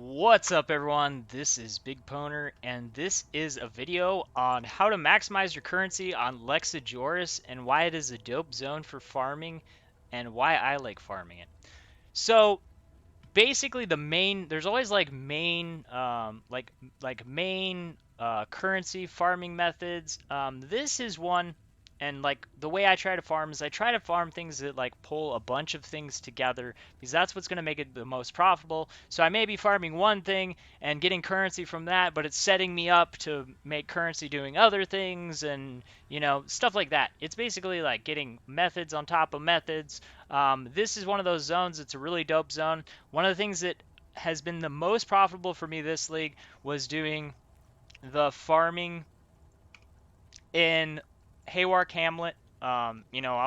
What's up everyone, this is BigPowner and this is a video on how to maximize your currency on Lex Ejoris and why it is a dope zone for farming and why I like farming it. So basically there's always like main currency farming methods. This is one, and like the way I try to farm is I try to farm things that like pull a bunch of things together because that's what's going to make it the most profitable. So I may be farming one thing and getting currency from that, but it's setting me up to make currency doing other things and stuff like that. It's basically like getting methods on top of methods. This is one of those zones. It's a really dope zone. One of the things that has been the most profitable for me this league was doing the farming in Haywark Hamlet. I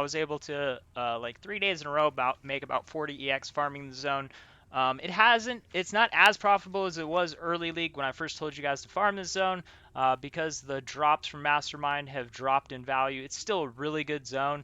was able to like 3 days in a row make about 40 EX farming the zone. It's not as profitable as it was early league when I first told you guys to farm this zone, because the drops from Mastermind have dropped in value. It's still a really good zone,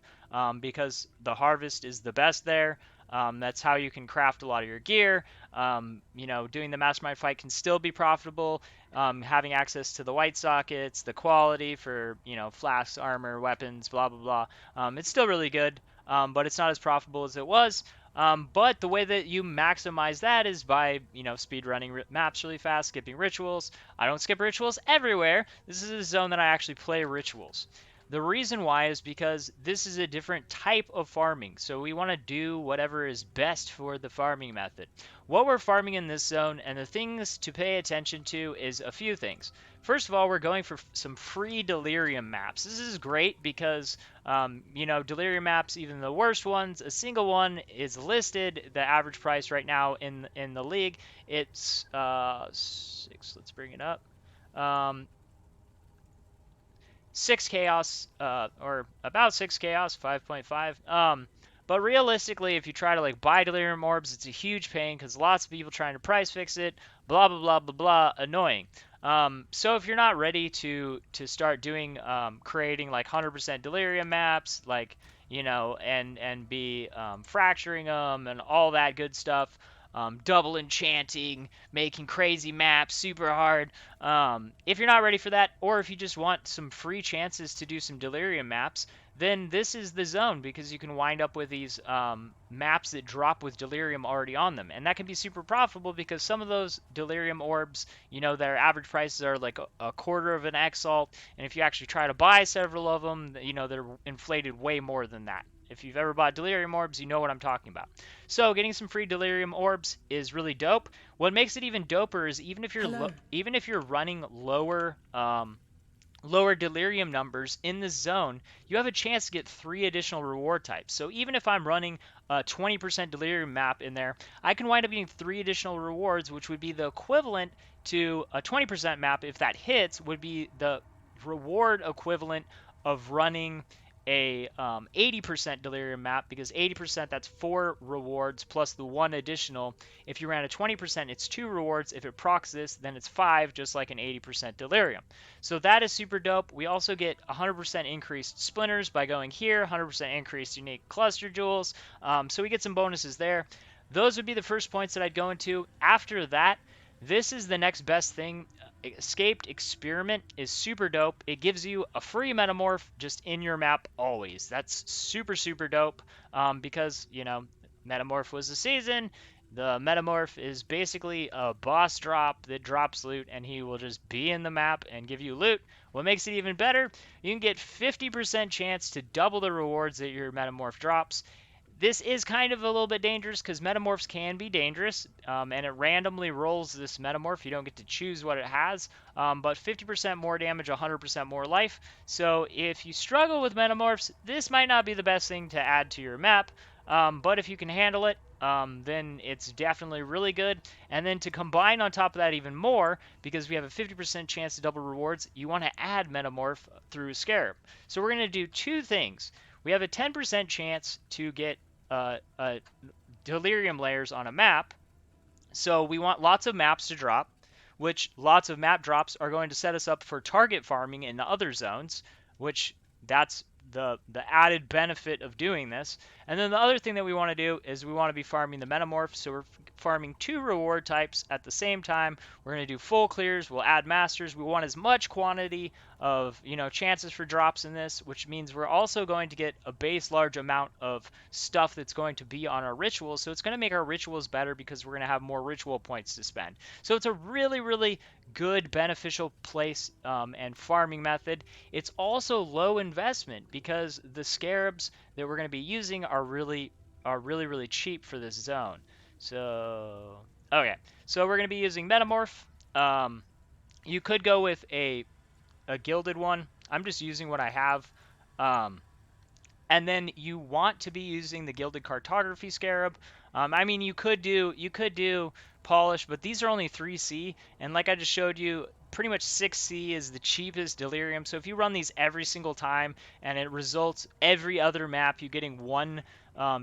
because the harvest is the best there. That's how you can craft a lot of your gear. Doing the Mastermind fight can still be profitable. Having access to the white sockets, the quality for, flasks, armor, weapons, blah, blah, blah. It's still really good, but it's not as profitable as it was. But the way that you maximize that is by, speed running maps really fast, skipping rituals. I don't skip rituals everywhere. This is a zone that I actually play rituals. The reason why is because this is a different type of farming. So we want to do whatever is best for the farming method. What we're farming in this zone and the things to pay attention to is a few things. First of all, we're going for some free delirium maps. This is great because, delirium maps, even the worst ones, a single one is listed. The average price right now in the league, it's 6. Let's bring it up. 6 chaos, or about 6 chaos, 5.5. But realistically, if you try to like buy delirium orbs, it's a huge pain because lots of people trying to price fix it, blah blah blah blah blah, annoying. So if you're not ready to start doing creating like 100% delirium maps, like and be fracturing them and all that good stuff, double enchanting, making crazy maps super hard. If you're not ready for that, or if you just want some free chances to do some delirium maps, then this is the zone because you can wind up with these maps that drop with delirium already on them. And that can be super profitable because some of those delirium orbs, their average prices are like a quarter of an exalt. And if you actually try to buy several of them, they're inflated way more than that. If you've ever bought delirium orbs, you know what I'm talking about. So getting some free delirium orbs is really dope. What makes it even doper is even if you're running lower delirium numbers in the zone, you have a chance to get 3 additional reward types. So even if I'm running a 20% delirium map in there, I can wind up getting 3 additional rewards, which would be the equivalent to a 20% map. If that hits, would be the reward equivalent of running a 80% delirium map, because 80%, that's 4 rewards plus the 1 additional. If you ran a 20%, it's 2 rewards. If it procs this, then it's 5, just like an 80% delirium. So that is super dope. We also get 100% increased splinters by going here, 100% increased unique cluster jewels. So we get some bonuses there. Those would be the first points that I'd go into. After that, this is the next best thing. Escaped Experiment is super dope. It gives you a free metamorph just in your map always. That's super, super dope, because, metamorph was the season. The metamorph is basically a boss drop that drops loot, and he will just be in the map and give you loot. What makes it even better, you can get 50% chance to double the rewards that your metamorph drops. This is kind of a little bit dangerous because metamorphs can be dangerous, and it randomly rolls this metamorph. You don't get to choose what it has, but 50% more damage, 100% more life. So if you struggle with metamorphs, this might not be the best thing to add to your map, but if you can handle it, then it's definitely really good. And then to combine on top of that even more, because we have a 50% chance to double rewards, you want to add metamorph through Scarab. So we're going to do 2 things. We have a 10% chance to get delirium layers on a map. So we want lots of maps to drop, which lots of map drops are going to set us up for target farming in the other zones, which that's the added benefit of doing this. And then the other thing that we want to do is we want to be farming the metamorph. So we're farming 2 reward types at the same time. We're going to do full clears. We'll add masters. We want as much quantity of, chances for drops in this, which means we're also going to get a base large amount of stuff that's going to be on our rituals. So it's going to make our rituals better because we're going to have more ritual points to spend. So it's a really, really good beneficial place and farming method. It's also low investment because the scarabs that we're going to be using are really, really cheap for this zone. So, okay. So we're going to be using Metamorph. You could go with a gilded one. I'm just using what I have. And then you want to be using the gilded cartography scarab. I mean, you could do polish, but these are only 3C, and like I just showed you, pretty much 6C is the cheapest delirium. So if you run these every single time, and it results every other map you getting one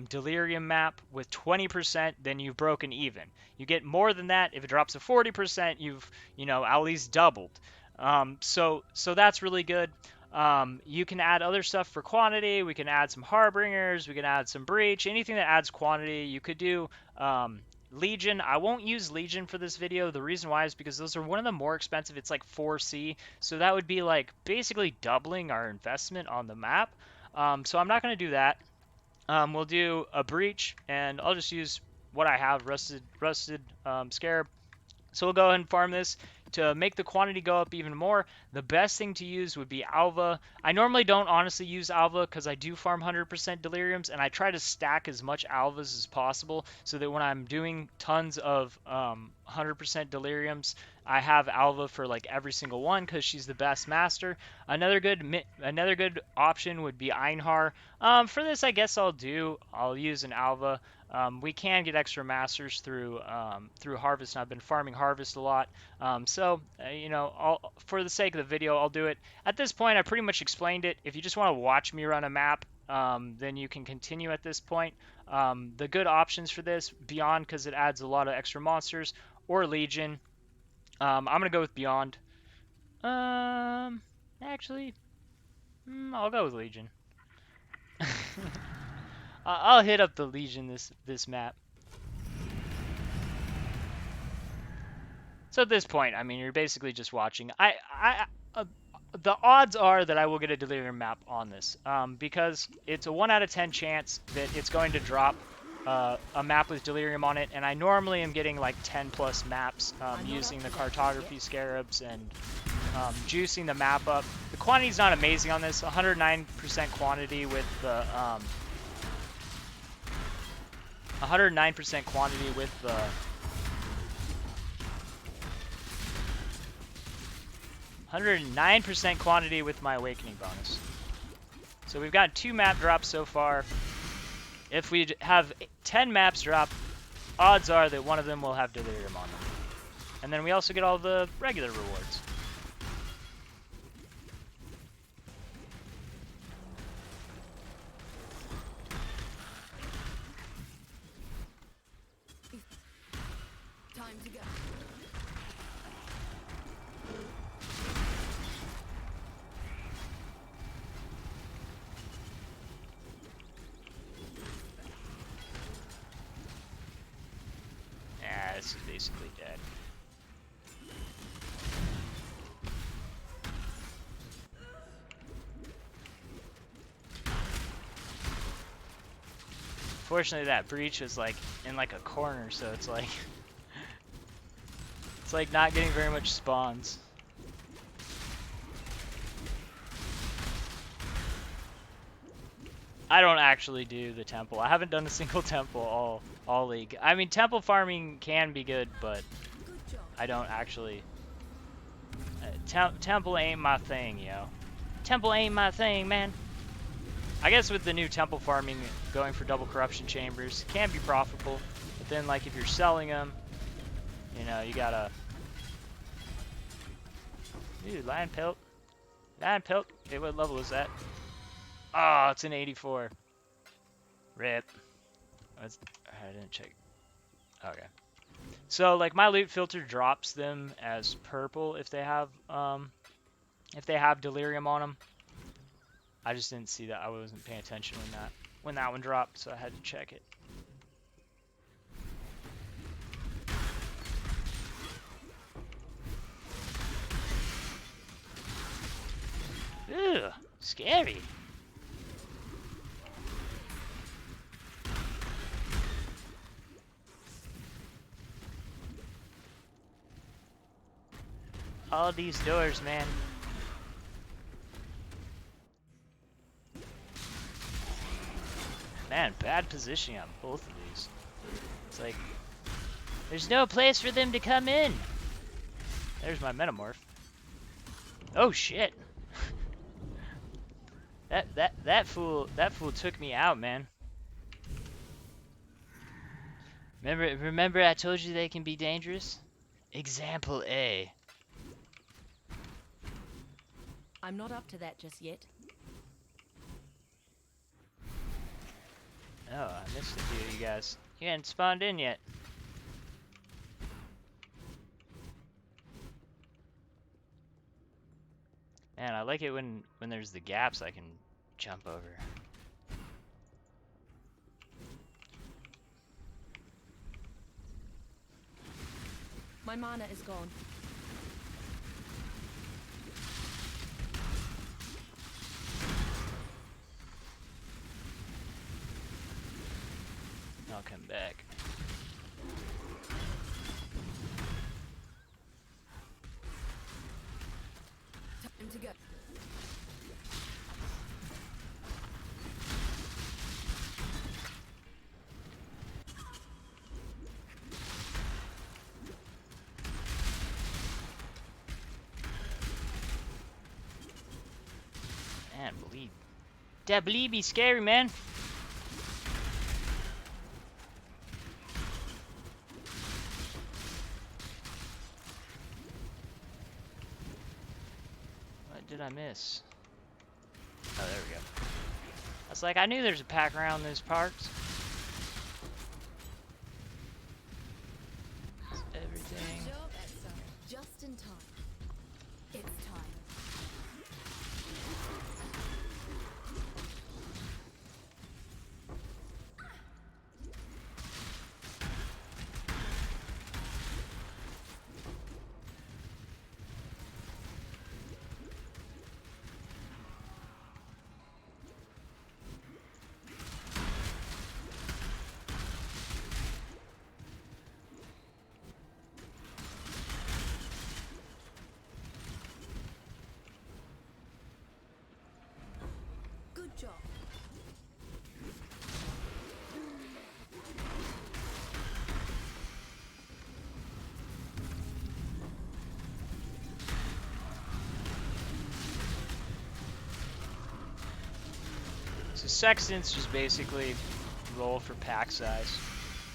delirium map with 20%, then you've broken even. You get more than that, if it drops to 40%, you've at least doubled. So that's really good. You can add other stuff for quantity. We can add some Harbingers. We can add some Breach. Anything that adds quantity. You could do Legion. I won't use Legion for this video. The reason why is because those are one of the more expensive. It's like 4C. So that would be like basically doubling our investment on the map. So I'm not going to do that. We'll do a Breach, and I'll just use what I have, Rusted Scarab. So we'll go ahead and farm this to make the quantity go up even more. The best thing to use would be Alva. I normally don't honestly use Alva because I do farm 100% deliriums, and I try to stack as much Alvas as possible so that when I'm doing tons of 100% deliriums, I have Alva for like every single one because she's the best master. Another good option would be Einhar. For this, I guess I'll use an Alva. We can get extra masters through Harvest, and I've been farming Harvest a lot. For the sake of the video, I'll do it. At this point, I pretty much explained it. If you just want to watch me run a map, then you can continue at this point. The good options for this, Beyond, because it adds a lot of extra monsters, or Legion. I'm going to go with Beyond. Actually, I'll go with Legion. I'll hit up the Legion this map. So at this point, I mean, you're basically just watching. The odds are that I will get a delirium map on this, because it's a 1 out of 10 chance that it's going to drop a map with delirium on it, and I normally am getting like 10 plus maps using the cartography scarabs and juicing the map up. The quantity's not amazing on this. 109% quantity with the 109% quantity with the 109% quantity with my awakening bonus. So we've got 2 map drops so far. If we have 10 maps drop, odds are that one of them will have delirium on them. And then we also get all the regular rewards. Time to go. Yeah, this is basically dead. Fortunately, that breach was like in like a corner, so it's like it's like not getting very much spawns. I don't actually do the temple. I haven't done a single temple all league. I mean, temple farming can be good, but I don't actually. Temple ain't my thing, yo. Temple ain't my thing, man. I guess with the new temple farming, going for double corruption chambers can be profitable, but then like if you're selling them, you gotta. Dude, lion pelt. Lion pelt. Okay, what level is that? Oh, it's an 84. Rip. I didn't check. Okay. So like my loot filter drops them as purple if they have delirium on them. I just didn't see that. I wasn't paying attention when that one dropped, so I had to check it. Ew, scary. All these doors, man. Man, bad positioning on both of these. It's like, there's no place for them to come in. There's my metamorph. Oh shit. that fool took me out, man. Remember I told you they can be dangerous? Example A. I'm not up to that just yet. Oh, I missed a few of you guys. You hadn't spawned in yet. Man, I like it when there's the gaps I can jump over. My mana is gone. I'll come back. Time to go. Man, bleed. That bleed be scary, man. What did I miss? Oh, there we go. I was like, I knew there's a pack around those parts. Everything. Job excellent. Just in time. It's time. Good job. So sextants just basically roll for pack size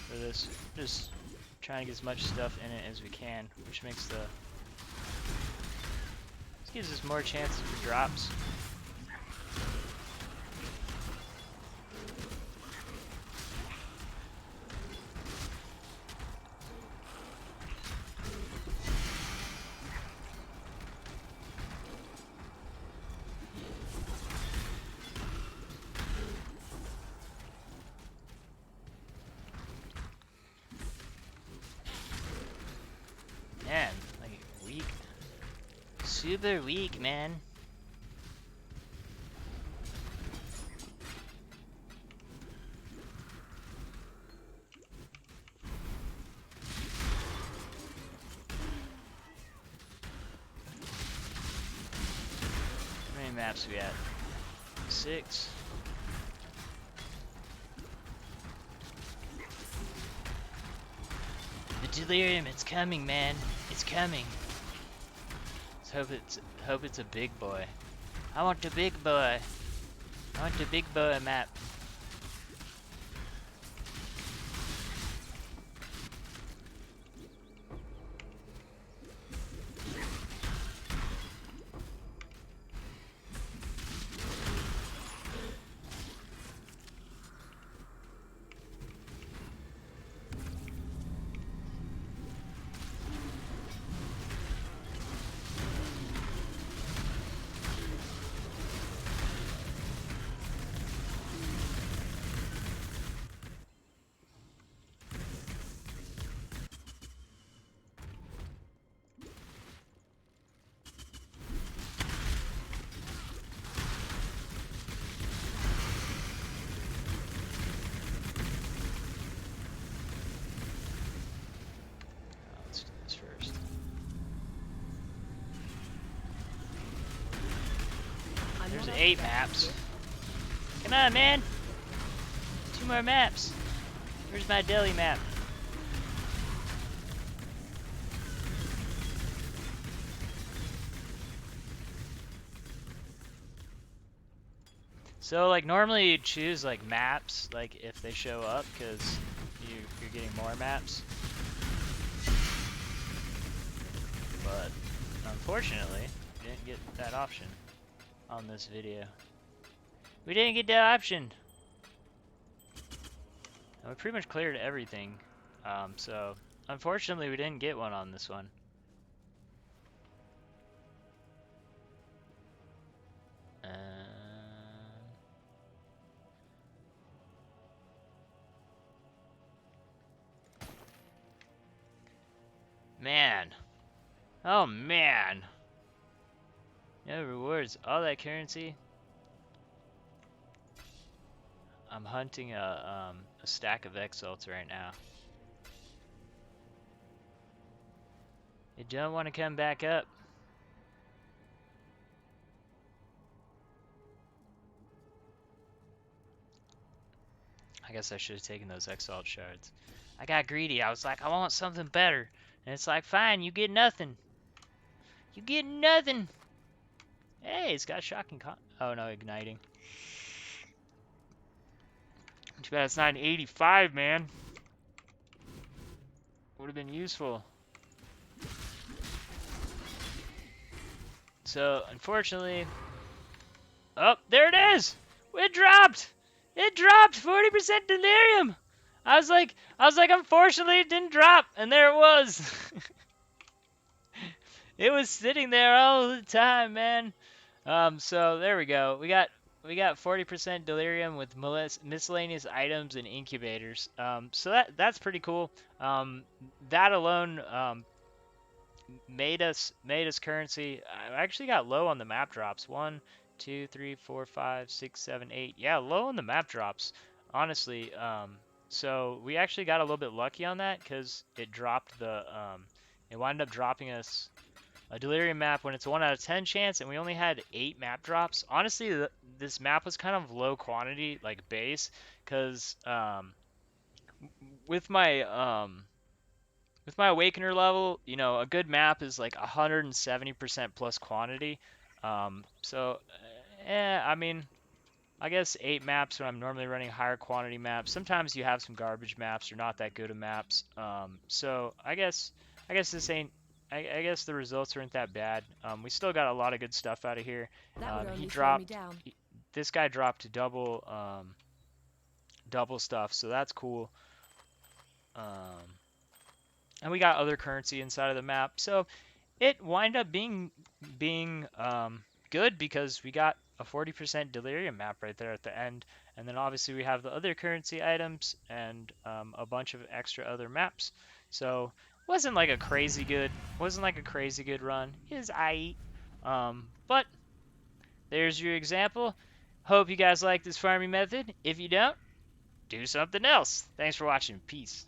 for this. Just trying to get as much stuff in it as we can, which makes this gives us more chances for drops. Man, like weak. Super weak, man. How many maps we at? 6. The delirium, it's coming, man. It's coming. Let's hope it's a big boy. I want the big boy. I want the big boy map. 8 maps. Come on, man. 2 more maps. Where's my deli map? So, like, normally you'd choose, like, maps, like, if they show up, because you're getting more maps. But, unfortunately, we didn't get that option on this video. We didn't get that option! And we pretty much cleared everything. So, unfortunately, we didn't get one on this one. Man. Oh, man. No rewards. All that currency. I'm hunting a stack of exalts right now. You don't want to come back up. I guess I should have taken those exalt shards. I got greedy. I was like, I want something better. And it's like, fine, you get nothing. You get nothing. Hey, it's got shocking oh no, igniting. Too bad it's not an 85, man. Would have been useful. So, unfortunately... Oh, there it is! It dropped! It dropped! 40% delirium! I was like, unfortunately it didn't drop, and there it was. It was sitting there all the time, man. So there we go. We got 40% delirium with miscellaneous items and incubators. So that's pretty cool. That alone made us currency. I actually got low on the map drops. 1, 2, 3, 4, 5, 6, 7, 8. Yeah, low on the map drops. Honestly. So we actually got a little bit lucky on that because it dropped the. It wound up dropping us a delirium map when it's a 1 out of 10 chance, and we only had 8 map drops. Honestly, this map was kind of low quantity, like base, because with my awakener level, you know, a good map is like 170% plus quantity. I mean, I guess 8 maps when I'm normally running higher quantity maps. Sometimes you have some garbage maps or not that good of maps. So I guess this ain't. I guess the results aren't that bad. We still got a lot of good stuff out of here. He dropped. This guy dropped double stuff, so that's cool. And we got other currency inside of the map, so it wind up being good because we got a 40% delirium map right there at the end, and then obviously we have the other currency items and a bunch of extra other maps. So wasn't like a crazy good run. It was aight. But there's your example. Hope you guys like this farming method. If you don't, do something else. Thanks for watching. Peace.